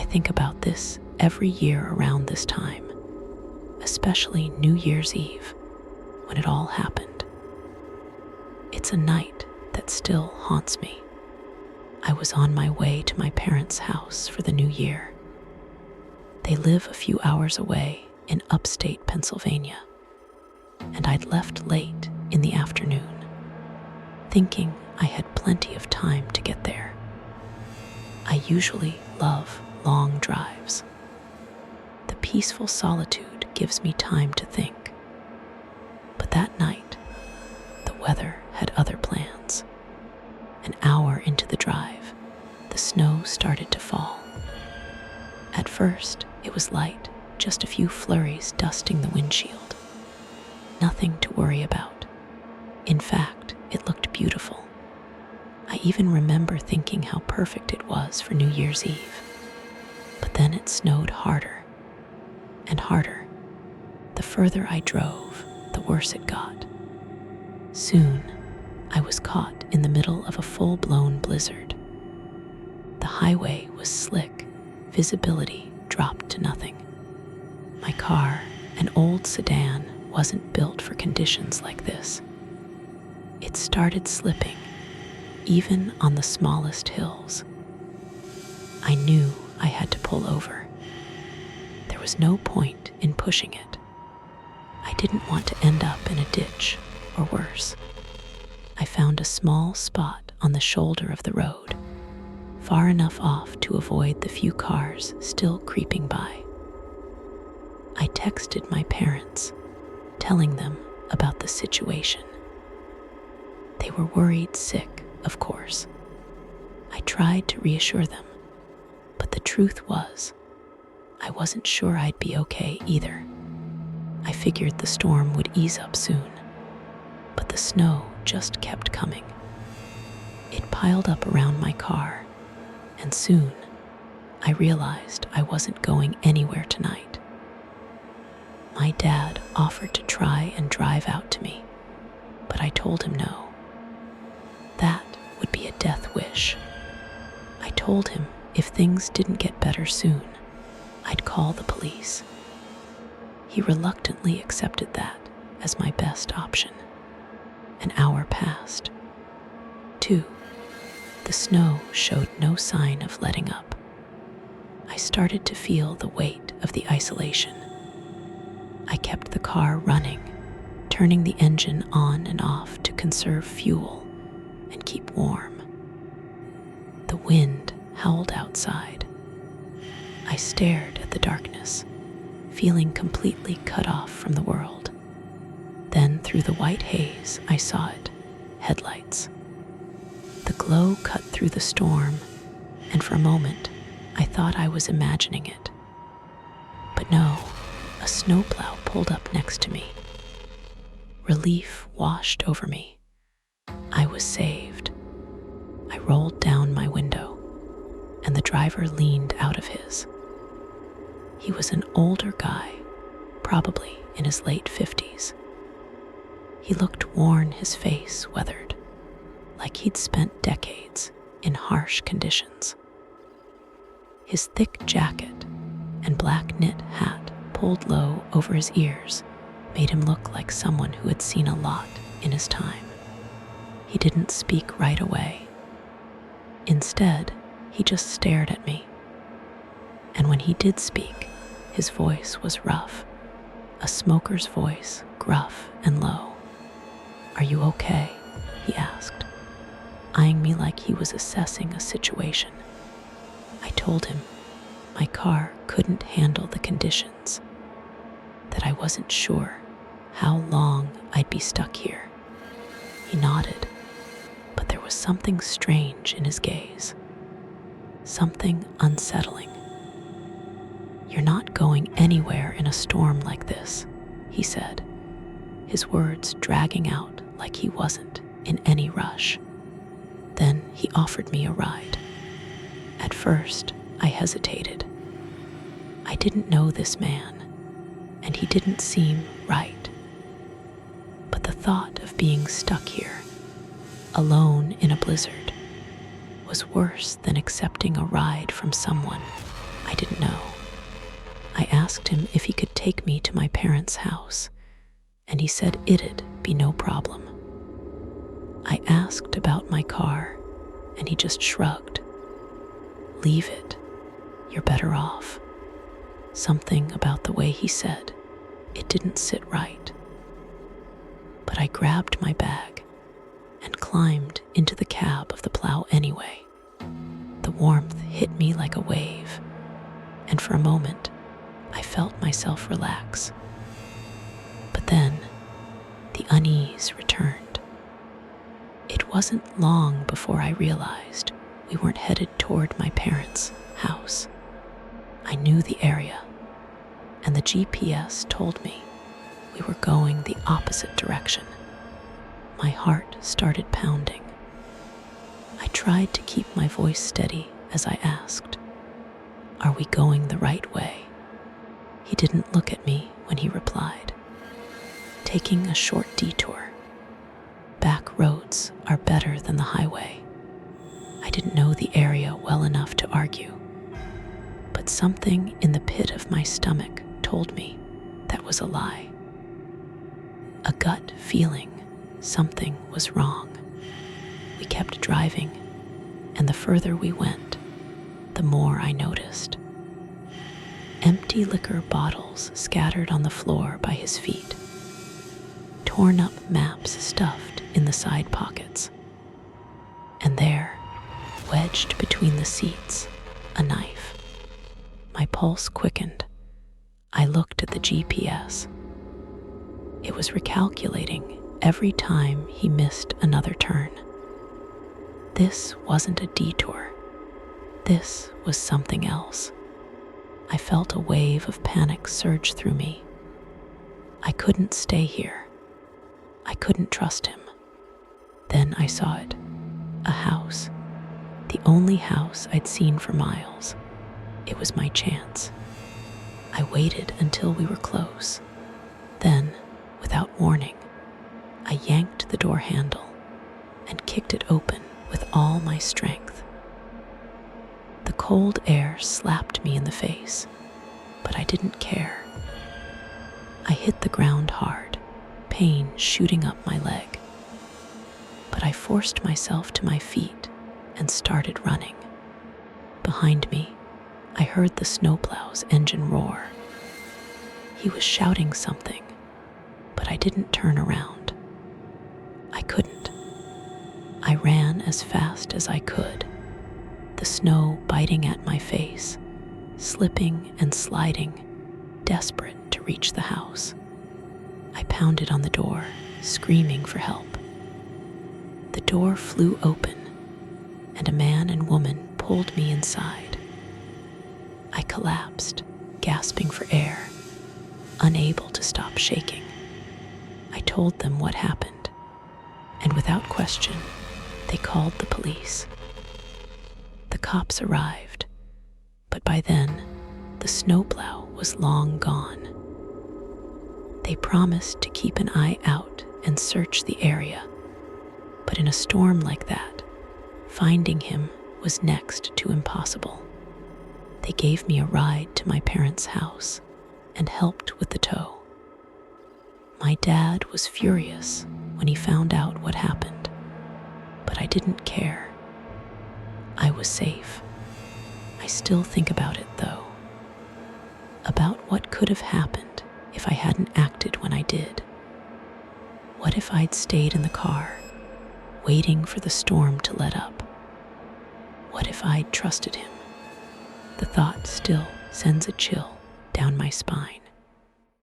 think about this every year around this time, especially New Year's Eve, when it all happened. It's a night that still haunts me. I was on my way to my parents' house for the new year. They live a few hours away in upstate Pennsylvania, and I'd left late in the afternoon, thinking I had plenty of time to get there. I usually love long drives. The peaceful solitude gives me time to think. But that night, the weather had other plans. An hour into the drive, the snow started to fall. At first, it was light, just a few flurries dusting the windshield. Nothing to worry about. In fact, it looked beautiful. I even remember thinking how perfect it was for New Year's Eve. But then it snowed harder and harder. The further I drove, the worse it got. Soon, I was caught in the middle of a full-blown blizzard. The highway was slick, visibility dropped to nothing. My car, an old sedan, wasn't built for conditions like this. It started slipping, even on the smallest hills. I knew I had to pull over. There was no point in pushing it. I didn't want to end up in a ditch, or worse. I found a small spot on the shoulder of the road, far enough off to avoid the few cars still creeping by. I texted my parents, telling them about the situation. They were worried sick, of course. I tried to reassure them, but the truth was, I wasn't sure I'd be okay either. I figured the storm would ease up soon, but the snow just kept coming. It piled up around my car, and soon I realized I wasn't going anywhere tonight. My dad offered to try and drive out to me, but I told him no. That would be a death wish. I told him if things didn't get better soon, I'd call the police. He reluctantly accepted that as my best option. An hour passed. 2. The snow showed no sign of letting up. I started to feel the weight of the isolation. I kept the car running, turning the engine on and off to conserve fuel and keep warm. The wind howled outside. I stared at the darkness, feeling completely cut off from the world. Then through the white haze, I saw it, headlights. The glow cut through the storm, and for a moment, I thought I was imagining it. But no, a snowplow pulled up next to me. Relief washed over me. I was saved. I rolled down my window, and the driver leaned out of his. He was an older guy, probably in his late 50s. He looked worn, his face weathered, like he'd spent decades in harsh conditions. His thick jacket and black knit hat pulled low over his ears made him look like someone who had seen a lot in his time. He didn't speak right away. Instead, he just stared at me. And when he did speak, his voice was rough, a smoker's voice, gruff and low. "Are you okay?" he asked, eyeing me like he was assessing a situation. I told him my car couldn't handle the conditions, that I wasn't sure how long I'd be stuck here. He nodded, but there was something strange in his gaze, something unsettling. "You're not going anywhere in a storm like this," he said, his words dragging out like he wasn't in any rush. Then he offered me a ride. At first, I hesitated. I didn't know this man, and he didn't seem right. But the thought of being stuck here, alone in a blizzard, was worse than accepting a ride from someone I didn't know. I asked him if he could take me to my parents' house, and he said it'd be no problem. I asked about my car, and he just shrugged. Leave it. You're better off. Something about the way he said it didn't sit right. But I grabbed my bag and climbed into the cab of the plow anyway. The warmth hit me like a wave, and for a moment, I felt myself relax. But then, the unease returned. It wasn't long before I realized we weren't headed toward my parents' house. I knew the area, and the GPS told me we were going the opposite direction. My heart started pounding. I tried to keep my voice steady as I asked, "Are we going the right way?" He didn't look at me when he replied, "Taking a short detour. Back roads are better than the highway." I didn't know the area well enough to argue, but something in the pit of my stomach told me that was a lie. A gut feeling something was wrong. We kept driving, and the further we went, the more I noticed. Empty liquor bottles scattered on the floor by his feet. Torn up maps stuffed in the side pockets. And there, wedged between the seats, a knife. My pulse quickened. I looked at the GPS. It was recalculating every time he missed another turn. This wasn't a detour. This was something else. I felt a wave of panic surge through me. I couldn't stay here. I couldn't trust him. Then I saw it. A house. The only house I'd seen for miles. It was my chance. I waited until we were close. Then, without warning, I yanked the door handle and kicked it open with all my strength. The cold air slapped me in the face, but I didn't care. I hit the ground hard, pain shooting up my leg. But I forced myself to my feet and started running. Behind me, I heard the snowplow's engine roar. He was shouting something, but I didn't turn around. I couldn't. I ran as fast as I could, the snow biting at my face, slipping and sliding, desperate to reach the house. I pounded on the door, screaming for help. The door flew open, and a man and woman pulled me inside. I collapsed, gasping for air, unable to stop shaking. I told them what happened, and without question, they called the police. The cops arrived, but by then, the snowplow was long gone. They promised to keep an eye out and search the area, but in a storm like that, finding him was next to impossible. They gave me a ride to my parents' house and helped with the tow. My dad was furious when he found out what happened, but I didn't care. I was safe. I still think about it, though. About what could have happened if I hadn't acted when I did. What if I'd stayed in the car, waiting for the storm to let up? What if I'd trusted him? The thought still sends a chill down my spine.